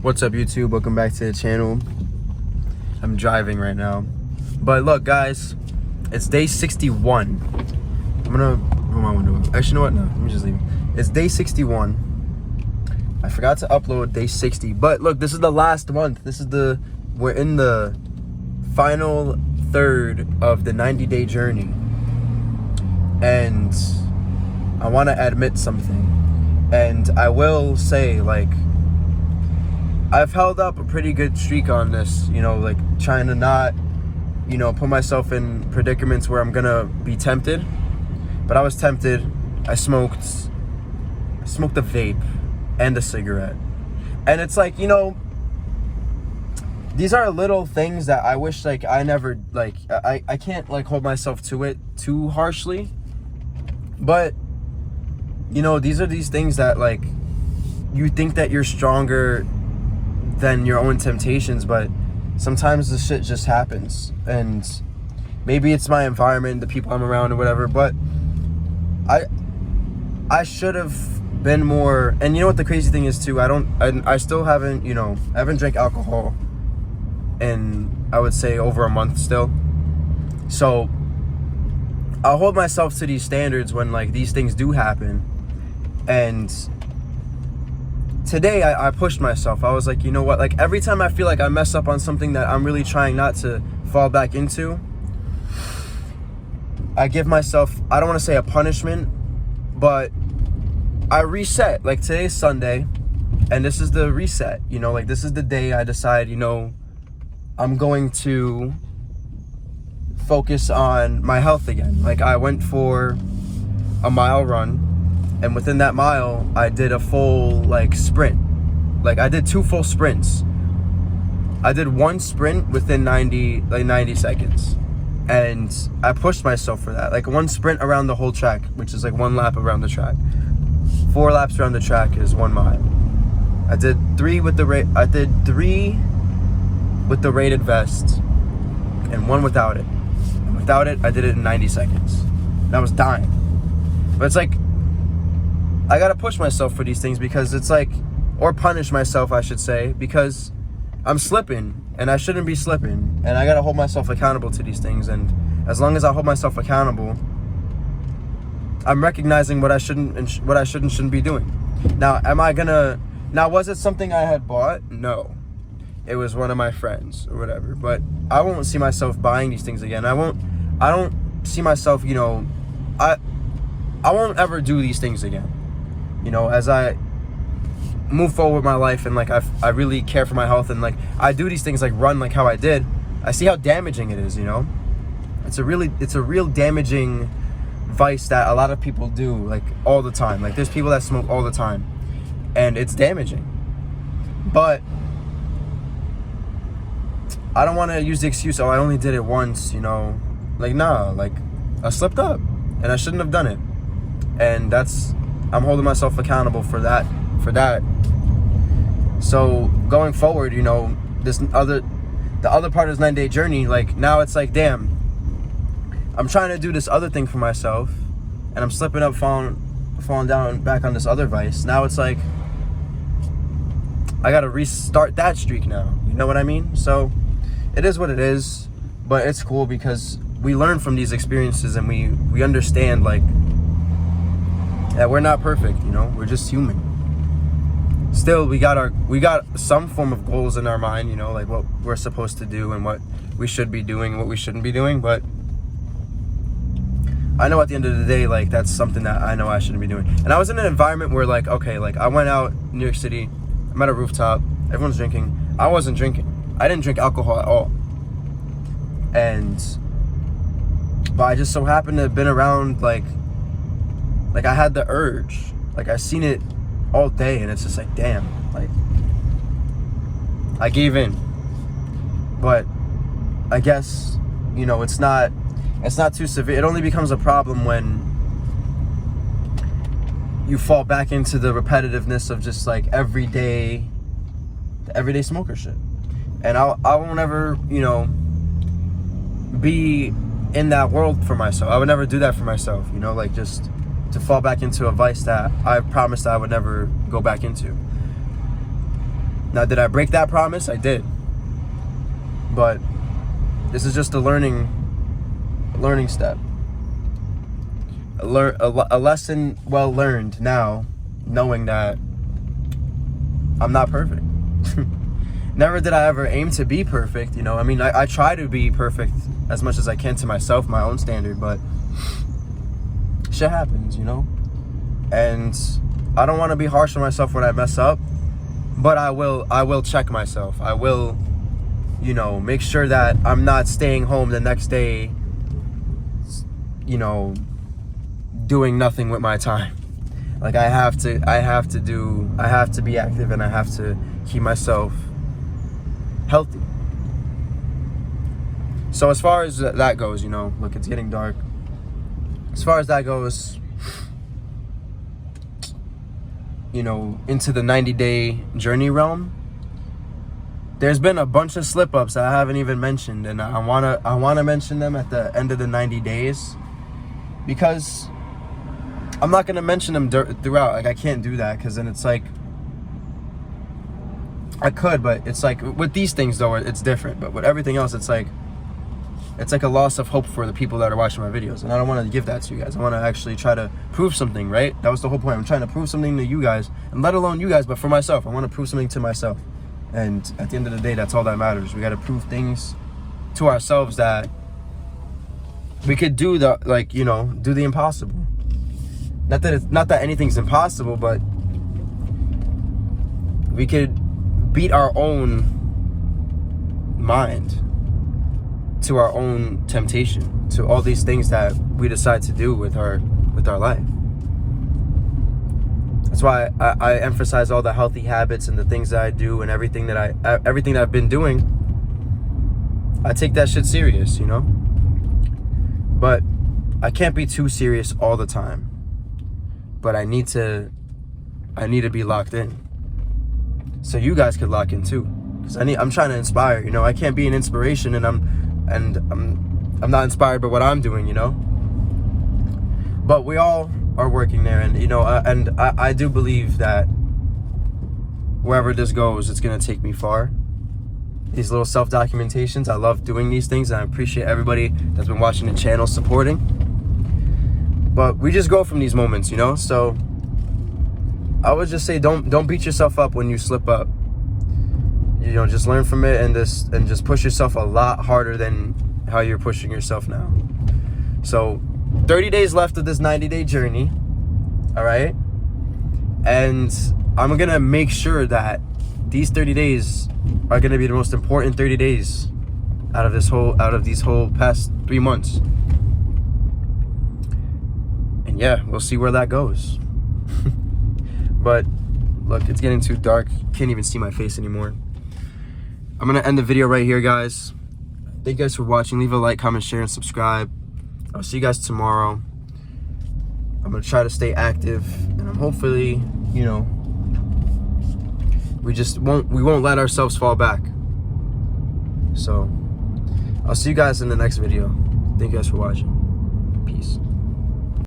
What's up, YouTube? Welcome back to the channel. I'm driving right now, but look, guys, it's day 61. I'm gonna roll my window up. Actually, you know what? No, let me just leave it. It's day 61. I forgot to upload day 60, but look, this is the last month. We're in the final third of the 90-day journey, and I want to admit something. And I will say, like, I've held up a pretty good streak on this, like trying to not, put myself in predicaments where I'm gonna be tempted. But I was tempted. I smoked a vape and a cigarette. And it's like, these are little things that I wish, like, I never, like, I can't, like, hold myself to it too harshly. But, these are these things that, like, you think that you're stronger than your own temptations, but sometimes the shit just happens. And maybe it's my environment, the people I'm around or whatever, but I should have been more. And you know what the crazy thing is too, I still haven't, I haven't drank alcohol in, I would say, over a month still. So I'll hold myself to these standards when, like, these things do happen. And today I pushed myself. I was like, you know what, like, every time I feel like I mess up on something that I'm really trying not to fall back into, I give myself, I don't want to say a punishment, but I reset. Like, today's Sunday, and this is the reset, like, this is the day I decide, I'm going to focus on my health again. Like, I went for a mile run, and within that mile, I did a full, like, sprint. Like, I did 2 full sprints. I did 1 sprint within 90 seconds. And I pushed myself for that. Like, 1 sprint around the whole track, which is like 1 lap around the track. 4 laps around the track is 1 mile. I did 3 with the rated vest and 1 without it. And without it, I did it in 90 seconds. And I was dying. But it's like, I gotta push myself for these things, because it's like, or punish myself, I should say, because I'm slipping and I shouldn't be slipping, and I gotta hold myself accountable to these things. And as long as I hold myself accountable, I'm recognizing what I shouldn't and what I shouldn't be doing. Now, was it something I had bought? No, it was one of my friends or whatever. But I won't see myself buying these things again. I don't see myself, I won't ever do these things again. As I move forward with my life, and, like, I really care for my health, and, like, I do these things, like run, like how I did, I see how damaging it is. It's a real damaging vice that a lot of people do, like, all the time. Like, there's people that smoke all the time, and it's damaging. But I don't want to use the excuse, oh, I only did it once, like, nah, like, I slipped up and I shouldn't have done it. And I'm holding myself accountable for that. So going forward, the other part of this 9-day journey, like, now it's like, damn, I'm trying to do this other thing for myself, and I'm slipping up, falling down back on this other vice. Now it's like, I gotta restart that streak now. You know what I mean? So it is what it is, but it's cool because we learn from these experiences, and we understand, like, that we're not perfect, we're just human. Still, we got some form of goals in our mind, like what we're supposed to do and what we should be doing and what we shouldn't be doing. But I know at the end of the day, like, that's something that I know I shouldn't be doing. And I was in an environment where, like, okay, like, I went out in New York City, I'm at a rooftop, everyone's drinking. I wasn't drinking. I didn't drink alcohol at all. But I just so happened to have been around, like I had the urge. Like, I seen it all day, and it's just like, damn, like, I gave in. But I guess, it's not too severe. It only becomes a problem when you fall back into the repetitiveness of just, like, the everyday smoker shit. And I won't ever, be in that world for myself. I would never do that for myself, like, just to fall back into a vice that I promised I would never go back into. Now, did I break that promise? I did. But this is just a learning step. A lesson well learned now, knowing that I'm not perfect. Never did I ever aim to be perfect, you know. I mean, I try to be perfect as much as I can to myself, my own standard, but shit happens, you know. And I don't want to be harsh on myself when I mess up, but I will check myself. I will, you know, make sure that I'm not staying home the next day, you know, doing nothing with my time. Like I have to be active, and I have to keep myself healthy. So as far as that goes, you know, look, it's getting dark. As far as that goes, you know, into the 90-day journey realm, there's been a bunch of slip-ups that I haven't even mentioned, and I wanna mention them at the end of the 90 days, because I'm not gonna mention them throughout. Like, I can't do that, because then it's like, I could, but it's like with these things though, it's different. But with everything else, it's like a loss of hope for the people that are watching my videos, and I don't want to give that to you guys. I want to actually try to prove something, right? That was the whole point. I'm trying to prove something to you guys, and let alone you guys, but for myself. I want to prove something to myself, and at the end of the day, that's all that matters. We got to prove things to ourselves that we could do the, like, you know, do the impossible. Not that anything's impossible, but we could beat our own mind to our own temptation, to all these things that we decide to do with our life. That's why I emphasize all the healthy habits and the things that I do, and everything that I've been doing. I take that shit serious, you know. But I can't be too serious all the time. But I need to be locked in, so you guys could lock in too. Because I'm trying to inspire, you know. I can't be an inspiration, and I'm not inspired by what I'm doing, you know. But we all are working there, and you know, I do believe that wherever this goes, it's gonna take me far. These little self-documentations, I love doing these things, and I appreciate everybody that's been watching the channel supporting. But we just go from these moments, you know. So I would just say, don't beat yourself up when you slip up. You know, just learn from it, and just push yourself a lot harder than how you're pushing yourself now. So 30 days left of this 90-day journey, all right? And I'm gonna make sure that these 30 days are gonna be the most important 30 days out of these whole past 3 months. And yeah, we'll see where that goes. But look, it's getting too dark. Can't even see my face anymore. I'm gonna end the video right here, guys. Thank you guys for watching. Leave a like, comment, share, and subscribe. I'll see you guys tomorrow. I'm gonna try to stay active, and I'm hopefully, you know, we won't let ourselves fall back. So I'll see you guys in the next video. Thank you guys for watching.